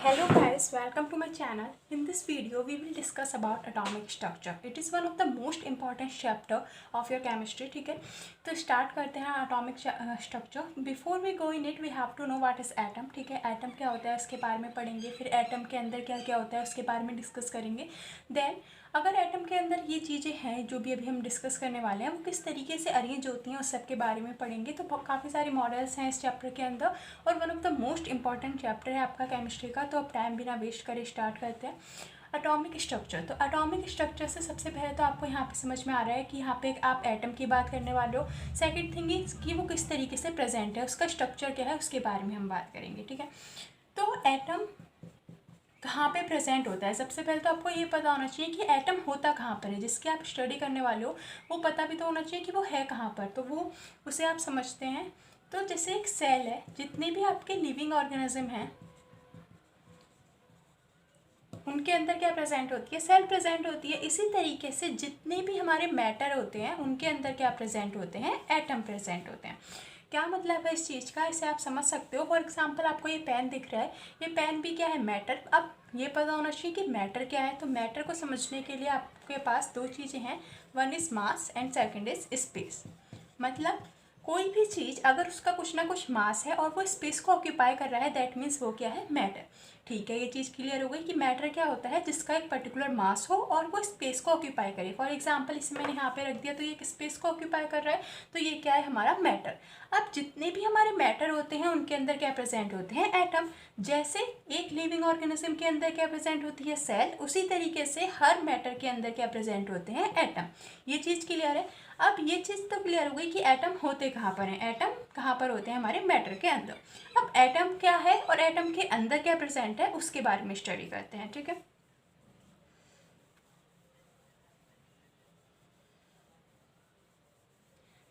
Hello guys, welcome to my channel. In this video, we will discuss about atomic structure. It is one of the most important chapter of your chemistry. ठीक है, तो start करते हैं atomic structure. Before we go in it, we have to know what is atom. ठीक है, atom क्या होता है उसके बारे में पढ़ेंगे, फिर atom के अंदर क्या क्या होता है उसके बारे में डिस्कस करेंगे. देन अगर एटम के अंदर ये चीज़ें हैं जो भी अभी हम डिस्कस करने वाले हैं वो किस तरीके से अरेंज होती हैं उस सब के बारे में पढ़ेंगे. तो काफ़ी सारे मॉडल्स हैं इस चैप्टर के अंदर और one of the most important chapter है आपका केमिस्ट्री का. तो अब टाइम बिना वेस्ट करे स्टार्ट करते हैं. Atomic structure. तो एटॉमिक स्ट्रक्चर से सबसे पहले तो आपको यहाँ पे समझ में आ रहा है कि यहाँ पे आप एटम की बात करने वाले हो. सेकंड थिंग इज कि वो किस तरीके से प्रेजेंट है, उसका स्ट्रक्चर क्या है उसके बारे में हम बात करेंगे. ठीक है, तो एटम कहाँ पे प्रेजेंट होता है. सबसे पहले तो आपको ये पता होना चाहिए कि एटम होता कहाँ पर है. जिसकी आप स्टडी करने वाले हो वो पता भी तो होना चाहिए कि वो है कहाँ पर. तो वो उसे आप समझते हैं. तो जैसे एक सेल है, जितने भी आपके लिविंग ऑर्गेनिज्म हैं उनके अंदर क्या प्रेजेंट होती है, सेल प्रेजेंट होती है. इसी तरीके से जितने भी हमारे मैटर होते हैं उनके अंदर क्या प्रेजेंट होते हैं, एटम प्रेजेंट होते हैं. क्या मतलब है इस चीज़ का, इसे आप समझ सकते हो. फॉर एग्जांपल आपको ये पेन दिख रहा है, ये पेन भी क्या है, मैटर. अब ये पता होना चाहिए कि मैटर क्या है. तो मैटर को समझने के लिए आपके पास दो चीज़ें हैं, one is mass and second is space. मतलब कोई भी चीज़ अगर उसका कुछ ना कुछ मास है और वो स्पेस को ऑक्यूपाई कर रहा है, दैट मीन्स वो क्या है, मैटर. ठीक है, ये चीज़ क्लियर हो गई कि मैटर क्या होता है, जिसका एक पर्टिकुलर मास हो और वो स्पेस को ऑक्यूपाई करे. फॉर एग्जांपल इसे मैंने यहाँ पे रख दिया तो ये एक स्पेस को ऑक्यूपाई कर रहा है, तो ये क्या है, हमारा मैटर. अब जितने भी हमारे मैटर होते हैं उनके अंदर क्या प्रेजेंट होते हैं, एटम. जैसे एक लिविंग ऑर्गेनिज्म के अंदर क्या प्रेजेंट होती है, सेल, उसी तरीके से हर मैटर के अंदर क्या प्रेजेंट होते हैं, एटम. ये चीज़ क्लियर है. अब ये चीज़ तो क्लियर हो गई कि एटम होते कहाँ पर हैं. एटम कहाँ पर होते हैं, हमारे मैटर के अंदर. अब एटम क्या है और एटम के अंदर क्या प्रेजेंट है उसके बारे में स्टडी करते हैं. ठीक है,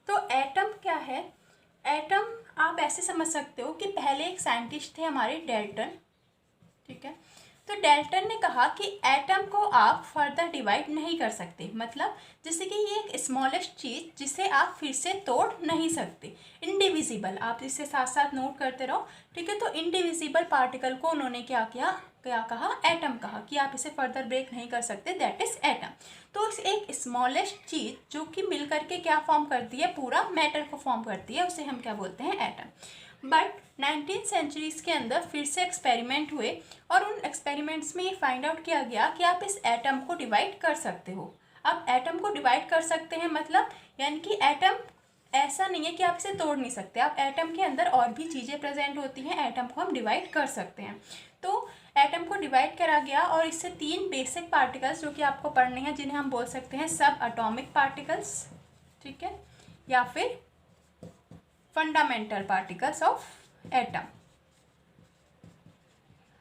तो एटम क्या है. एटम आप ऐसे समझ सकते हो कि पहले एक साइंटिस्ट थे हमारे, डेल्टन. ठीक है, तो डेल्टन ने कहा कि एटम को आप फर्दर डिवाइड नहीं कर सकते. मतलब जैसे कि ये एक स्मॉलेस्ट चीज़ जिसे आप फिर से तोड़ नहीं सकते, इनडिविजिबल. आप इसे साथ साथ नोट करते रहो. ठीक है, तो इनडिविजिबल पार्टिकल को उन्होंने क्या किया, क्या कहा, एटम कहा कि आप इसे फर्दर ब्रेक नहीं कर सकते, दैट इज एटम. तो इस एक स्मॉलेस्ट चीज़ जो कि मिल करके क्या फॉर्म करती है, पूरा मैटर को फॉर्म करती है, उसे हम क्या बोलते हैं, एटम. बट 19th सेंचुरीज़ के अंदर फिर से एक्सपेरिमेंट हुए और उन एक्सपेरिमेंट्स में ये फाइंड आउट किया गया कि आप इस एटम को डिवाइड कर सकते हो. अब एटम को डिवाइड कर सकते हैं मतलब यानी कि एटम ऐसा नहीं है कि आप इसे तोड़ नहीं सकते. आप एटम के अंदर और भी चीज़ें प्रेजेंट होती हैं, एटम को हम डिवाइड कर सकते हैं. तो एटम को डिवाइड करा गया और इससे तीन बेसिक पार्टिकल्स जो कि आपको पढ़ने हैं, जिन्हें हम बोल सकते हैं सब एटॉमिक पार्टिकल्स. ठीक है, या फिर फंडामेंटल पार्टिकल्स ऑफ एटम.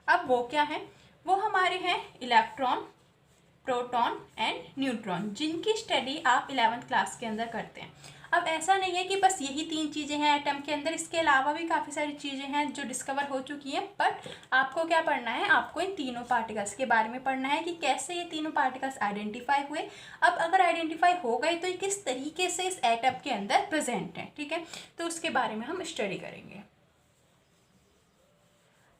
अब वो क्या है, वो हमारे हैं इलेक्ट्रॉन, प्रोटॉन एंड न्यूट्रॉन, जिनकी स्टडी आप 11th क्लास के अंदर करते हैं. अब ऐसा नहीं है कि बस यही तीन चीज़ें हैं एटम के अंदर, इसके अलावा भी काफ़ी सारी चीज़ें हैं जो डिस्कवर हो चुकी हैं. बट आपको क्या पढ़ना है, आपको इन तीनों पार्टिकल्स के बारे में पढ़ना है कि कैसे ये तीनों पार्टिकल्स आइडेंटिफाई हुए. अब अगर आइडेंटिफाई हो गए तो ये किस तरीके से इस एटम के अंदर प्रेजेंट है. ठीक है, तो उसके बारे में हम स्टडी करेंगे.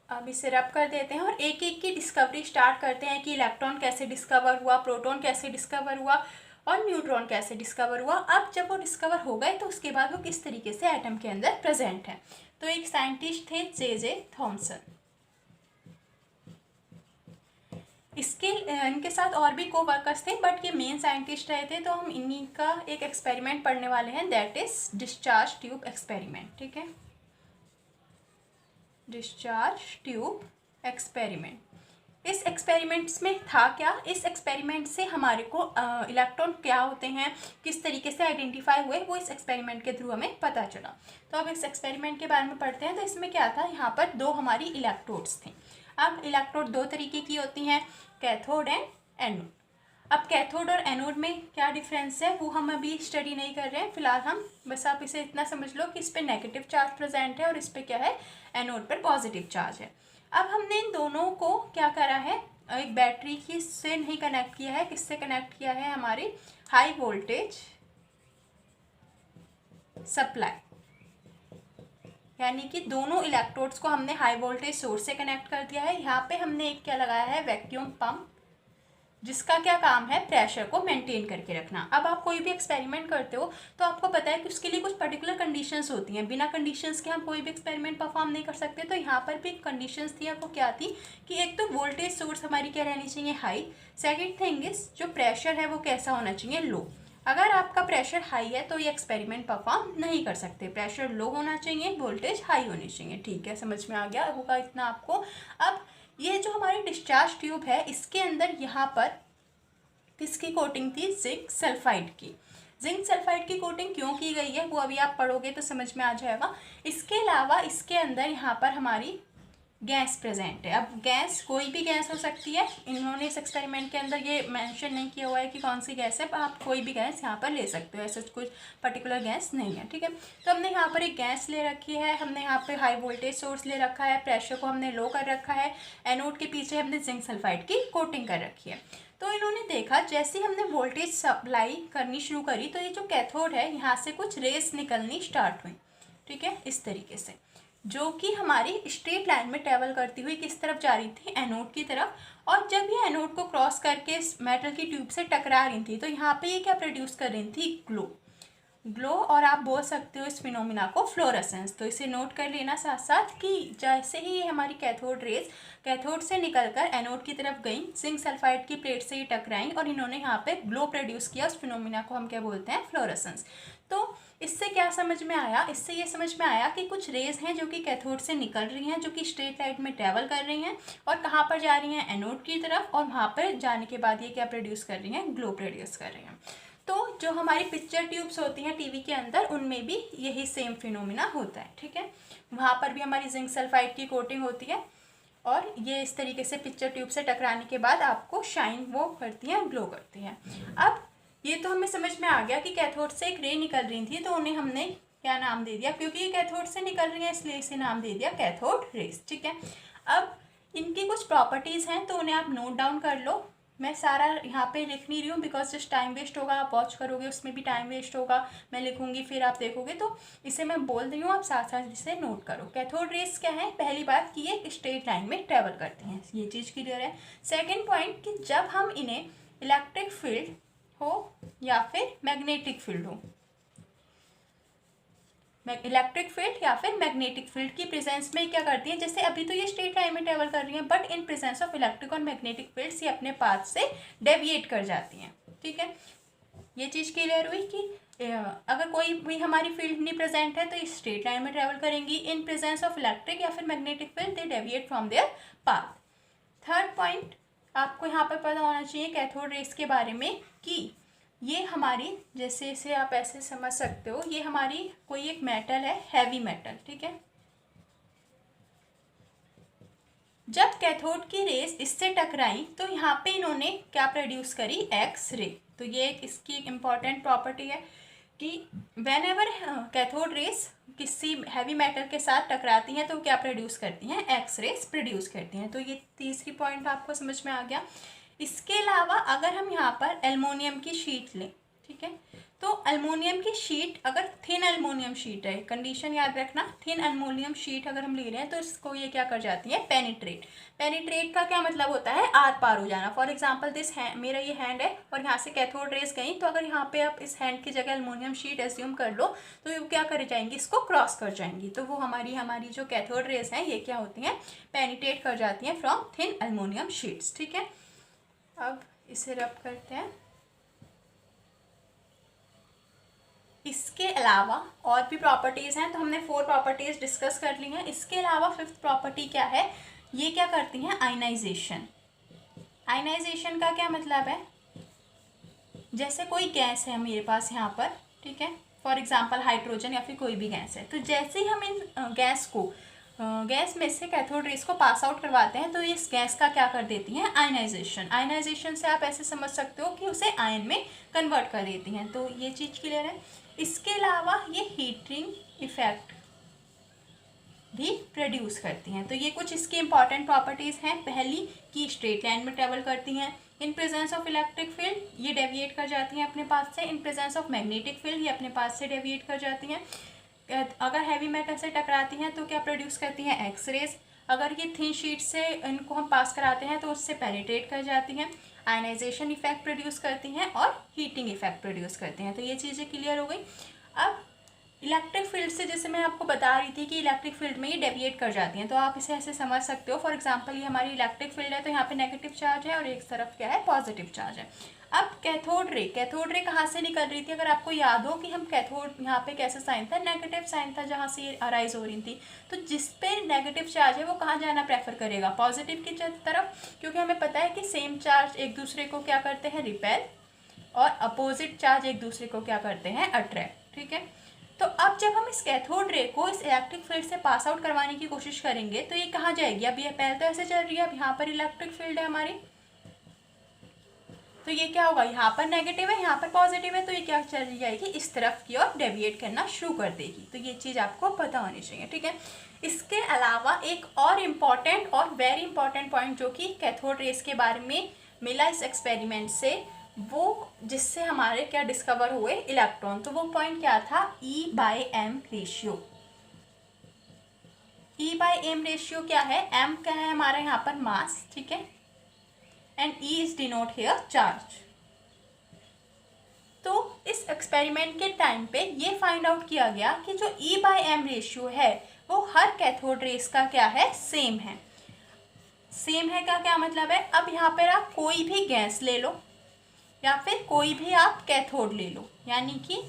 अब इसे रब कर देते हैं और एक एक की डिस्कवरी स्टार्ट करते हैं कि इलेक्ट्रॉन कैसे डिस्कवर हुआ, प्रोटॉन कैसे डिस्कवर हुआ और न्यूट्रॉन कैसे डिस्कवर हुआ. अब जब वो डिस्कवर हो गए तो उसके बाद वो किस तरीके से एटम के अंदर प्रेजेंट है. तो एक साइंटिस्ट थे जे थॉमसन. इनके साथ और भी को वर्कर्स थे बट ये मेन साइंटिस्ट रहे थे. तो हम इन्हीं का एक एक्सपेरिमेंट पढ़ने वाले हैं, that is discharge tube experiment. ठीक है, डिस्चार्ज ट्यूब एक्सपेरिमेंट. इस एक्सपेरिमेंट्स में था क्या, इस एक्सपेरिमेंट से हमारे को इलेक्ट्रॉन क्या होते हैं, किस तरीके से आइडेंटिफाई हुए, वो इस एक्सपेरिमेंट के थ्रू हमें पता चला. तो अब इस एक्सपेरिमेंट के बारे में पढ़ते हैं. तो इसमें क्या था, यहाँ पर दो हमारी इलेक्ट्रोड्स थी. अब इलेक्ट्रोड दो तरीके की होती हैं, कैथोड एंड एनोड. अब कैथोड और एनोड में क्या डिफरेंस है वो हम अभी स्टडी नहीं कर रहे हैं फिलहाल. हम बस आप इसे इतना समझ लो कि इस पर नेगेटिव चार्ज प्रेजेंट है और इस पर क्या है, एनोड पर पॉजिटिव चार्ज है. अब हमने इन दोनों को क्या करा है, एक बैटरी की से नहीं कनेक्ट किया है, किससे कनेक्ट किया है, हमारी हाई वोल्टेज सप्लाई यानी कि दोनों इलेक्ट्रोड्स को हमने हाई वोल्टेज सोर्स से कनेक्ट कर दिया है। यहाँ पे हमने एक क्या लगाया है, वैक्यूम पंप, जिसका क्या काम है, प्रेशर को मेंटेन करके रखना। अब आप कोई भी एक्सपेरिमेंट करते हो तो आपको पता है कि उसके लिए कुछ पर्टिकुलर कंडीशंस होती हैं, बिना कंडीशंस के हम कोई भी एक्सपेरिमेंट परफॉर्म नहीं कर सकते। तो यहाँ पर भी कंडीशंस थी, आपको क्या थी कि एक तो वोल्टेज सोर्स हमारी क्या रहनी चाहिए, हाई। सेकेंड थिंग इज जो प्रेशर है वो कैसा होना चाहिए, लो। अगर आपका प्रेशर हाई है तो ये एक्सपेरिमेंट परफॉर्म नहीं कर सकते, प्रेशर लो होना चाहिए, वोल्टेज हाई होनी चाहिए। ठीक है, समझ में आ गया होगा इतना आपको। अब ये जो हमारी डिस्चार्ज ट्यूब है, इसके अंदर यहाँ पर किसकी कोटिंग थी, जिंक सल्फाइड की। जिंक सल्फाइड की कोटिंग क्यों की गई है वो अभी आप पढ़ोगे तो समझ में आ जाएगा। इसके अलावा इसके अंदर यहाँ पर हमारी गैस प्रेजेंट है। अब गैस कोई भी गैस हो सकती है, इन्होंने इस एक्सपेरिमेंट के अंदर ये मेंशन नहीं किया हुआ है कि कौन सी गैस है, पर आप कोई भी गैस यहाँ पर ले सकते हो, ऐसा कुछ पर्टिकुलर गैस नहीं है। ठीक है, तो हमने यहाँ पर एक गैस ले रखी है, हमने यहाँ पे हाई वोल्टेज सोर्स ले रखा है, प्रेशर को हमने लो कर रखा है, एनोड के पीछे हमने जिंक सल्फाइड की कोटिंग कर रखी है। तो इन्होंने देखा जैसे ही हमने वोल्टेज सप्लाई करनी शुरू करी तो ये जो कैथोड है यहाँ से कुछ रेस निकलनी स्टार्ट हुई। ठीक है, इस तरीके से, जो कि हमारी स्ट्रेट लाइन में ट्रेवल करती हुई किस तरफ जा रही थी, एनोड की तरफ। और जब ये एनोड को क्रॉस करके इस मेटल की ट्यूब से टकरा रही थी तो यहाँ पे ये क्या प्रोड्यूस कर रही थी, ग्लो। ग्लो, और आप बोल सकते हो इस फिनोमिना को फ्लोरेसेंस। तो इसे नोट कर लेना साथ साथ कि जैसे ही ये हमारी कैथोड रेस कैथोड से निकलकर एनोड की तरफ गई, जिंक सल्फाइड की प्लेट से ही टकराई और इन्होंने यहाँ पे ग्लो प्रोड्यूस किया, उस फिनोमिना को हम क्या बोलते हैं, फ्लोरेसेंस। तो इससे क्या समझ में आया, इससे ये समझ में आया कि कुछ रेज हैं जो कि कैथोड से निकल रही हैं, जो कि स्ट्रेट लाइन में ट्रेवल कर रही हैं और कहाँ पर जा रही हैं, एनोड की तरफ, और वहाँ पर जाने के बाद ये क्या प्रोड्यूस कर रही हैं, ग्लो प्रोड्यूस कर रही हैं। तो जो हमारी पिक्चर ट्यूब्स होती हैं टीवी के अंदर, उनमें भी यही सेम फिनोमिना होता है। ठीक है, वहाँ पर भी हमारी जिंक सल्फाइड की कोटिंग होती है और ये इस तरीके से पिक्चर ट्यूब से टकराने के बाद आपको शाइन वो करती हैं, ग्लो करती हैं। अब ये तो हमें समझ में आ गया कि कैथोड से एक रे निकल रही थी, तो उन्हें हमने क्या नाम दे दिया, क्योंकि ये कैथोड से निकल रही है इसलिए इसे नाम दे दिया कैथोड रेस। ठीक है, अब इनकी कुछ प्रॉपर्टीज़ हैं तो उन्हें आप नोट डाउन कर लो। मैं सारा यहाँ पे लिख नहीं रही हूँ बिकॉज जस्ट टाइम वेस्ट होगा, आप वॉच करोगे उसमें भी टाइम वेस्ट होगा, मैं लिखूँगी फिर आप देखोगे, तो इसे मैं बोल रही हूँ, आप साथ साथ इसे नोट करो। कैथोड रेस क्या है, पहली बात कि ये स्ट्रेट लाइन में ट्रेवल करती हैं, ये चीज़ क्लियर है। सेकेंड पॉइंट कि जब हम इन्हें इलेक्ट्रिक फील्ड हो या फिर मैग्नेटिक फील्ड हो, इलेक्ट्रिक फील्ड या फिर मैग्नेटिक फील्ड की प्रेजेंस में क्या करती हैं, जैसे अभी तो ये स्ट्रेट लाइन में ट्रेवल कर रही हैं, but in presence of electric और मैग्नेटिक फील्ड्स ये अपने पाथ से डेविएट कर जाती हैं। ठीक है, ये चीज़ क्लियर हुई कि अगर कोई भी हमारी फील्ड नहीं प्रेजेंट है तो ये स्ट्रेट लाइन में ट्रेवल करेंगी, इन प्रेजेंस ऑफ इलेक्ट्रिक या फिर magnetic field they deviate from there path. Third point आपको यहाँ पर पता होना चाहिए कैथोड रेस के बारे में कि ये हमारी, जैसे इसे आप ऐसे समझ सकते हो, ये हमारी कोई एक मेटल है, हैवी मेटल। ठीक है, जब कैथोड की रेस इससे टकराई तो यहाँ पे इन्होंने क्या प्रोड्यूस करी, एक्स रे। तो ये एक इसकी एक इम्पॉर्टेंट प्रॉपर्टी है कि वेन एवर कैथोड रेस किसी हैवी मेटल के साथ टकराती हैं तो क्या प्रोड्यूस करती हैं, एक्स रेस प्रोड्यूस करती हैं। तो ये तीसरी पॉइंट आपको समझ में आ गया। इसके अलावा अगर हम यहाँ पर एल्युमिनियम की शीट लें, ठीक है, तो एल्युमिनियम की शीट अगर थिन एल्युमिनियम शीट है, कंडीशन याद रखना, थिन एल्युमिनियम शीट अगर हम ले रहे हैं तो इसको ये क्या कर जाती है, पेनिट्रेट। पेनिट्रेट का क्या मतलब होता है, आर पार हो जाना। फॉर एग्जांपल दिस है, मेरा ये हैंड है और यहाँ से कैथोड रेस गई, तो अगर यहाँ पे आप इस हैंड की जगह एल्युमिनियम शीट एज्यूम कर लो तो ये क्या कर जाएंगी, इसको क्रॉस कर जाएंगी। तो वो हमारी जो कैथोड रेस हैं ये क्या होती हैं, पेनिट्रेट कर जाती हैं फ्रॉम थिन एल्युमिनियम शीट्स। ठीक है, अब इसे रब करते हैं। इसके अलावा और भी प्रॉपर्टीज़ हैं, तो हमने 4 प्रॉपर्टीज़ डिस्कस कर ली हैं। इसके अलावा 5th प्रॉपर्टी क्या है, ये क्या करती हैं, आयनाइजेशन। आयनाइजेशन का क्या मतलब है, जैसे कोई गैस है मेरे पास यहाँ पर, ठीक है, फॉर एग्जांपल हाइड्रोजन या फिर कोई भी गैस है, तो जैसे ही हम इन गैस में से कैथोड रेस को पास आउट करवाते हैं तो इस गैस का क्या कर देती हैं, आयनाइजेशन। आयनाइजेशन से आप ऐसे समझ सकते हो कि उसे आयन में कन्वर्ट कर देती हैं। तो ये चीज़ क्लियर है। इसके अलावा ये हीटिंग इफेक्ट भी प्रोड्यूस करती हैं। तो ये कुछ इसकी इंपॉर्टेंट प्रॉपर्टीज़ हैं। पहली कि स्ट्रेट लाइन में ट्रेवल करती हैं, in presence of electric field ये डेविएट कर जाती हैं अपने पास से, in presence of magnetic field ये अपने पास से डेविएट कर जाती हैं। अगर हैवी मेटल से टकराती हैं तो क्या प्रोड्यूस करती हैं, एक्स रेज। अगर ये थिन शीट से इनको हम पास कराते हैं तो उससे पेनिट्रेट कर जाती हैं, आयनाइजेशन इफेक्ट प्रोड्यूस करती हैं और हीटिंग इफेक्ट प्रोड्यूस करती हैं। तो ये चीज़ें क्लियर हो गई। अब इलेक्ट्रिक फील्ड से जैसे मैं आपको बता रही थी कि इलेक्ट्रिक फील्ड में ये डेविएट कर जाती हैं, तो आप इसे ऐसे समझ सकते हो। फॉर एग्जांपल ये हमारी इलेक्ट्रिक फील्ड है, तो यहाँ पे नेगेटिव चार्ज है और एक तरफ क्या है, पॉजिटिव चार्ज है। अब कैथोड रे कहाँ से निकल रही थी, अगर आपको याद हो कि हम कैथोड यहाँ पे कैसा साइन था, नेगेटिव साइन था जहाँ से अराइज हो रही थी। तो जिस पे नेगेटिव चार्ज है वो कहाँ जाना प्रेफर करेगा, पॉजिटिव की तरफ, क्योंकि हमें पता है कि सेम चार्ज एक दूसरे को क्या करते हैं, रिपेल, और अपोजिट चार्ज एक दूसरे को क्या करते हैं, अट्रैक्ट। ठीक है, तो अब जब हम इस कैथोड रे को इस इलेक्ट्रिक फील्ड से पास आउट करवाने की कोशिश करेंगे तो ये कहाँ जाएगी, अब ये पहले तो ऐसे चल रही है, अब यहाँ पर इलेक्ट्रिक फील्ड है हमारी, तो ये क्या होगा, यहाँ पर नेगेटिव है यहाँ पर पॉजिटिव है, तो ये क्या चली जाएगी, इस तरफ की ओर डेविएट करना शुरू कर देगी। तो ये चीज़ आपको पता होनी चाहिए। ठीक है, इसके अलावा एक और इम्पॉर्टेंट और वेरी इंपॉर्टेंट पॉइंट जो कि कैथोड रेस के बारे में मिला इस एक्सपेरिमेंट से, वो जिससे हमारे क्या डिस्कवर हुए, इलेक्ट्रॉन। तो वो पॉइंट क्या था, E/m रेशियो। E/m रेशियो क्या है, m क्या है हमारा यहाँ पर मास, ठीक है, and E is denote here charge. तो इस एक्सपेरिमेंट के टाइम पे ये फाइंड आउट किया गया कि जो E/m रेशियो है वो हर कैथोड रेस का क्या है, सेम है। सेम है का क्या मतलब है, अब यहाँ पर आप कोई भी गैस ले लो या फिर कोई भी आप कैथोड ले लो, यानी कि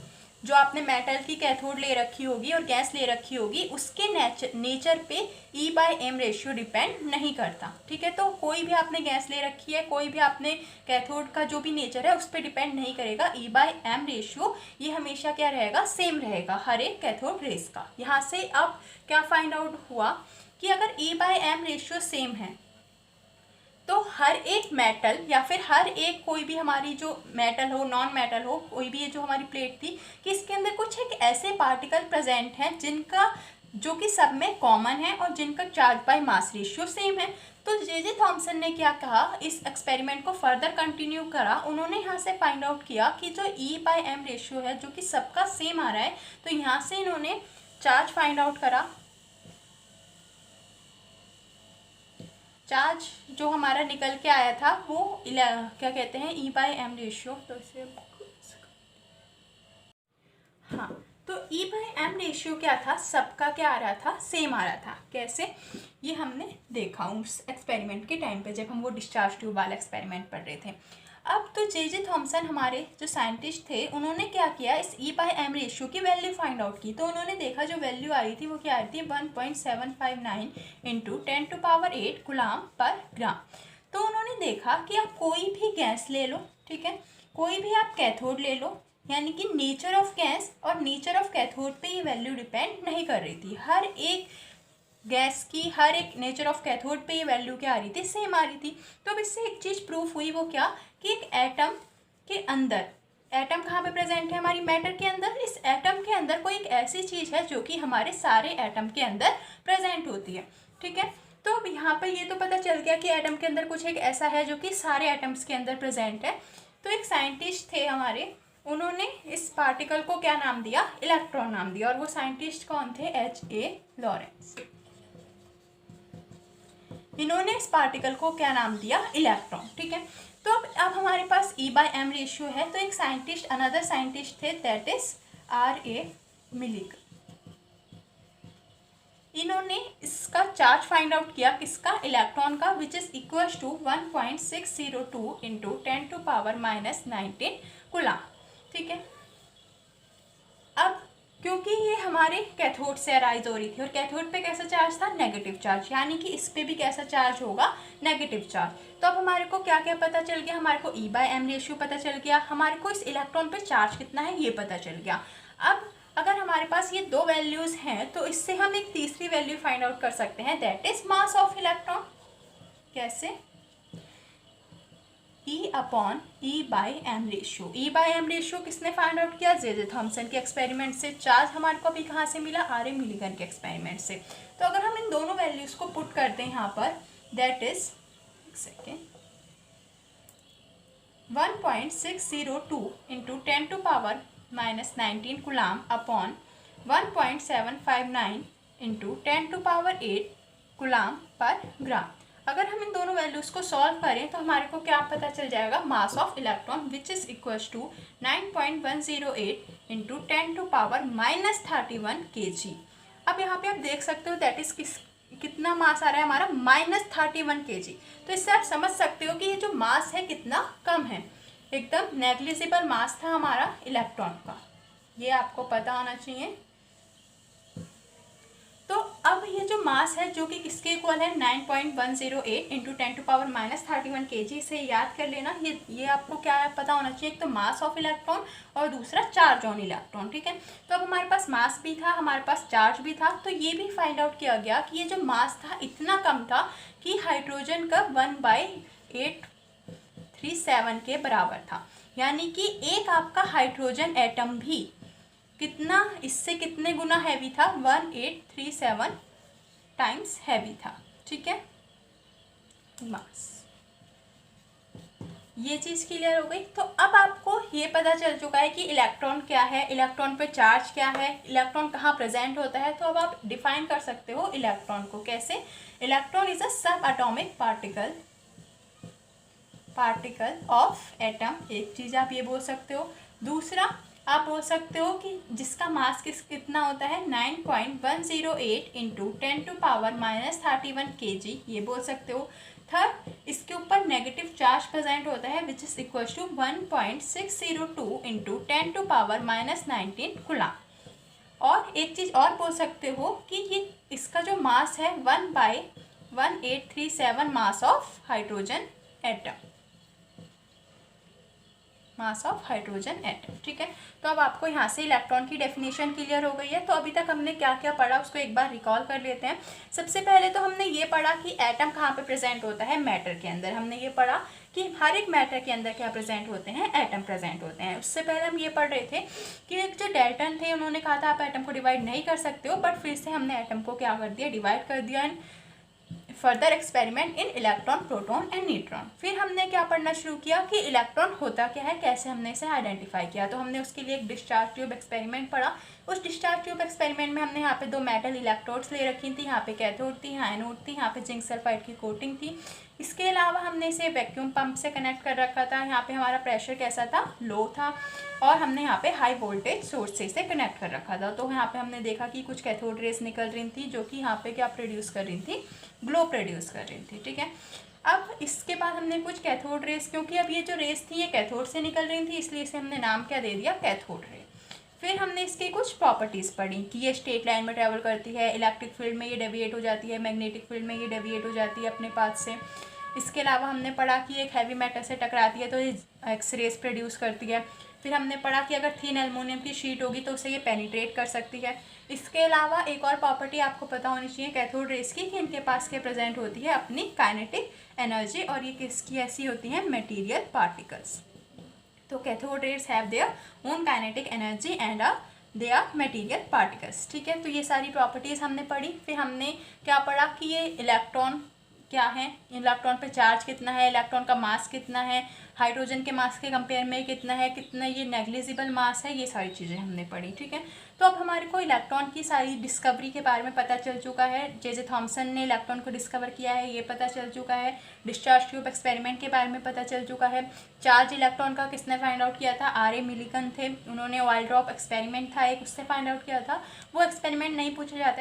जो आपने मेटल की कैथोड ले रखी होगी और गैस ले रखी होगी उसके नेचर पे E/m रेशियो डिपेंड नहीं करता। ठीक है, तो कोई भी आपने गैस ले रखी है, कोई भी आपने कैथोड का जो भी नेचर है उस पर डिपेंड नहीं करेगा। E/m रेशियो ये हमेशा क्या रहेगा, सेम रहेगा हर एक कैथोड रेस का। यहाँ से अब क्या फाइंड आउट हुआ कि अगर E/m रेशियो सेम है तो हर एक मेटल या फिर हर एक कोई भी हमारी जो मेटल हो, नॉन मेटल हो, कोई भी ये जो हमारी प्लेट थी, कि इसके अंदर कुछ एक ऐसे पार्टिकल प्रेजेंट हैं जिनका जो कि सब में कॉमन है और जिनका charge by mass ratio same है। तो जे थॉमसन ने क्या कहा, इस एक्सपेरिमेंट को फर्दर कंटिन्यू करा। उन्होंने यहाँ से फाइंड आउट किया कि जो E/m रेशियो है जो कि सबका सेम आ रहा है, तो यहाँ से इन्होंने चार्ज फाइंड आउट करा। चार्ज जो हमारा निकल के आया था वो क्या कहते हैं, E/m रेशियो। तो इसे हाँ, तो E/m रेशियो क्या था, सबका क्या आ रहा था, सेम आ रहा था। कैसे, ये हमने देखा उस एक्सपेरिमेंट के टाइम पे जब हम वो डिस्चार्ज ट्यूब वाला एक्सपेरिमेंट पढ़ रहे थे। अब तो जे थॉमसन हमारे जो साइंटिस्ट थे उन्होंने क्या किया, इस E/m रेशियो की वैल्यू फाइंड आउट की। तो उन्होंने देखा जो वैल्यू आ रही थी वो क्या आ रही थी, 1.759 × 10⁸ कूलम पर ग्राम। तो उन्होंने देखा कि आप कोई भी गैस ले लो, ठीक है, कोई भी आप कैथोड ले लो, यानी कि नेचर ऑफ गैस और नेचर ऑफ कैथोड पे ये वैल्यू डिपेंड नहीं कर रही थी। हर एक गैस की, हर एक नेचर ऑफ कैथोड पे ये वैल्यू क्या आ रही थी, सेम आ रही थी। तो अब इससे एक चीज़ प्रूफ हुई, वो क्या, कि एक एटम के अंदर, एटम कहाँ पे प्रेजेंट है, हमारी मैटर के अंदर, इस एटम के अंदर कोई एक ऐसी चीज़ है जो कि हमारे सारे एटम के अंदर प्रेजेंट होती है। ठीक है, तो अब यहाँ पर ये तो पता चल गया कि एटम के अंदर कुछ एक ऐसा है जो कि सारे एटम्स के अंदर प्रेजेंट है। तो एक साइंटिस्ट थे हमारे, उन्होंने इस पार्टिकल को क्या नाम दिया, इलेक्ट्रॉन नाम दिया, और वो साइंटिस्ट कौन थे, H.A. लॉरेंस। इन्होंने इस पार्टिकल को क्या नाम दिया, इलेक्ट्रॉन। ठीक है, तो अब हमारे पास E/m रेशियो है। तो एक साइंटिस्ट, अनदर साइंटिस्ट थे, दैट इज R.A. मिलिक। इन्होंने इसका चार्ज फाइंड आउट किया, किसका, इलेक्ट्रॉन का, which is equal to 1.602 × 10⁻⁻19 coulomb. ठीक है, अब क्योंकि ये हमारे कैथोड से अराइज हो रही थी और कैथोड पे कैसा चार्ज था, नेगेटिव चार्ज, यानी कि इस पे भी कैसा चार्ज होगा, नेगेटिव चार्ज। तो अब हमारे को क्या क्या पता चल गया, हमारे को E/m रेशियो पता चल गया, हमारे को इस इलेक्ट्रॉन पे चार्ज कितना है ये पता चल गया। अब अगर हमारे पास ये दो वैल्यूज़ हैं तो इससे हम एक तीसरी वैल्यू फाइंड आउट कर सकते हैं, that is mass of electron. कैसे, E/m रेशियो। E/m रेशियो किसने फाइंड आउट किया, जे थॉमसन के एक्सपेरिमेंट से। चार्ज हमारे को अभी कहाँ से मिला, R.A. मिलिगन के एक्सपेरिमेंट से। तो अगर हम इन दोनों वैल्यूज़ को पुट करते हैं यहाँ पर, that is 1.602 × 10⁻⁻19 coulomb upon 1.759 into 10⁸ coulomb पर ग्राम। अगर हम इन दोनों वैल्यूज़ को सॉल्व करें तो हमारे को क्या पता चल जाएगा, mass of electron which is equals to 9.108 into 10⁻31 kg। अब यहाँ पे आप देख सकते हो दैट इज़ कितना मास आ रहा है हमारा, -31 kg। तो इससे आप समझ सकते हो कि ये जो मास है कितना कम है, एकदम नेग्लिजिबल मास था हमारा इलेक्ट्रॉन का, ये आपको पता होना चाहिए। तो अब ये जो मास है जो कि किसके इक्वल है, 9.108 इंटू 10⁻31 kg, से याद कर लेना। ये आपको क्या है पता होना चाहिए, एक तो मास ऑफ इलेक्ट्रॉन और दूसरा चार्ज ऑन इलेक्ट्रॉन, ठीक है। तो अब हमारे पास मास भी था, हमारे पास चार्ज भी था, तो ये भी फाइंड आउट किया गया कि ये जो मास था इतना कम था कि हाइड्रोजन का 1/837 के बराबर था। यानी कि एक आपका हाइड्रोजन एटम भी कितना, इससे कितने गुना हैवी था, 1837 टाइम्स हैवी था, ठीक है, मास। ये चीज़ क्लियर हो गई। तो अब आपको ये पता चल चुका है कि इलेक्ट्रॉन क्या है, इलेक्ट्रॉन पे चार्ज क्या है, इलेक्ट्रॉन कहाँ प्रेजेंट होता है। तो अब आप डिफाइन कर सकते हो इलेक्ट्रॉन को कैसे। इलेक्ट्रॉन इज अ सब एटॉमिक पार्टिकल ऑफ एटम, एक चीज़ आप ये बोल सकते हो। दूसरा आप बोल सकते हो कि जिसका मास कितना होता है, 9.108 इंटू 10⁻31 kg, ये बोल सकते हो। थर्ड, इसके ऊपर नेगेटिव चार्ज प्रेजेंट होता है which is equal to 1.602 into 10⁻19 coulomb. और एक चीज़ और बोल सकते हो कि ये इसका जो मास है 1/1837 mass of hydrogen atom, mass of hydrogen atom, ठीक है। तो अब आपको यहाँ से इलेक्ट्रॉन की डेफिनेशन क्लियर हो गई है। तो अभी तक हमने क्या क्या पढ़ा उसको एक बार रिकॉल कर लेते हैं। सबसे पहले तो हमने ये पढ़ा कि एटम कहाँ पे प्रेजेंट होता है, मैटर के अंदर। हमने ये पढ़ा कि हर एक मैटर के अंदर क्या प्रेजेंट होते हैं, एटम प्रेजेंट होते हैं। उससे पहले हम ये पढ़ रहे थे कि एक जो डाल्टन थे उन्होंने कहा था आप एटम को डिवाइड नहीं कर सकते हो, बट फिर से हमने एटम को क्या कर दिया, डिवाइड कर दिया and further experiment in electron, proton and neutron. फिर हमने क्या पढ़ना शुरू किया कि इलेक्ट्रॉन होता क्या है, कैसे हमने इसे आइडेंटिफाई किया। तो हमने उसके लिए एक डिस्चार्ज ट्यूब एक्सपेरिमेंट पढ़ा। उस डिस्चार्ज ट्यूब एक्सपेरिमेंट में हमने यहाँ पे 2 मेटल इलेक्ट्रोड्स ले रखी थी, यहाँ पे कैथोड थी, यहाँ एनोड थी, यहाँ पे जिंक सल्फाइड की कोटिंग थी। इसके अलावा हमने इसे वैक्यूम पंप से कनेक्ट कर रखा था। यहाँ पे हमारा प्रेशर कैसा था, लो था, और हमने यहाँ पे हाई वोल्टेज सोर्स से कनेक्ट कर रखा था। तो यहाँ पे हमने देखा कि कुछ कैथोड रेस निकल रही थी जो कि यहाँ पे क्या प्रोड्यूस कर रही थी, ग्लो प्रोड्यूस कर रही थी, ठीक है। अब इसके बाद हमने कुछ कैथोड रेस, क्योंकि अब ये जो रेस थी ये कैथोड से निकल रही थी, इसलिए इसे हमने नाम क्या दे दिया, कैथोड रे। फिर हमने इसकी कुछ प्रॉपर्टीज़ पढ़ी कि ये स्ट्रेट लाइन में ट्रैवल करती है, इलेक्ट्रिक फील्ड में ये डेविएट हो जाती है, मैग्नेटिक फील्ड में ये डेविएट हो जाती है अपने पाथ से। इसके अलावा हमने पढ़ा कि एक हैवी मेटल से टकराती है तो ये एक्स रेस प्रोड्यूस करती है। फिर हमने पढ़ा कि अगर थिन एल्युमिनियम की शीट होगी तो उसे ये पेनिट्रेट कर सकती है। इसके अलावा एक और प्रॉपर्टी आपको पता होनी चाहिए कैथोड रेस की, कि इनके पास क्या प्रेजेंट होती है, अपनी काइनेटिक एनर्जी, और ये किसकी ऐसी होती हैं, मटेरियल पार्टिकल्स। तो cathode rays have their own kinetic energy and they are material particles, ठीक है। तो ये सारी प्रॉपर्टीज़ हमने पढ़ी। फिर हमने क्या पढ़ा कि ये इलेक्ट्रॉन क्या है, इलेक्ट्रॉन पे चार्ज कितना है, इलेक्ट्रॉन का मास कितना है, हाइड्रोजन के मास के कंपेयर में कितना है, कितना ये नेग्लिजिबल मास है, ये सारी चीज़ें हमने पढ़ी, ठीक है। तो अब हमारे को इलेक्ट्रॉन की सारी डिस्कवरी के बारे में पता चल चुका है। जे थॉमसन ने इलेक्ट्रॉन को डिस्कवर किया है ये पता चल चुका है। डिस्चार्ज ट्यूब एक्सपेरिमेंट के बारे में पता चल चुका है। चार्ज इलेक्ट्रॉन का किसने फाइंड आउट किया था, R.A. मिलिकन थे, उन्होंने ऑयल ड्रॉप एक्सपेरिमेंट था एक, उससे फाइंड आउट किया था। वो एक्सपेरिमेंट नहीं पूछा जाता है।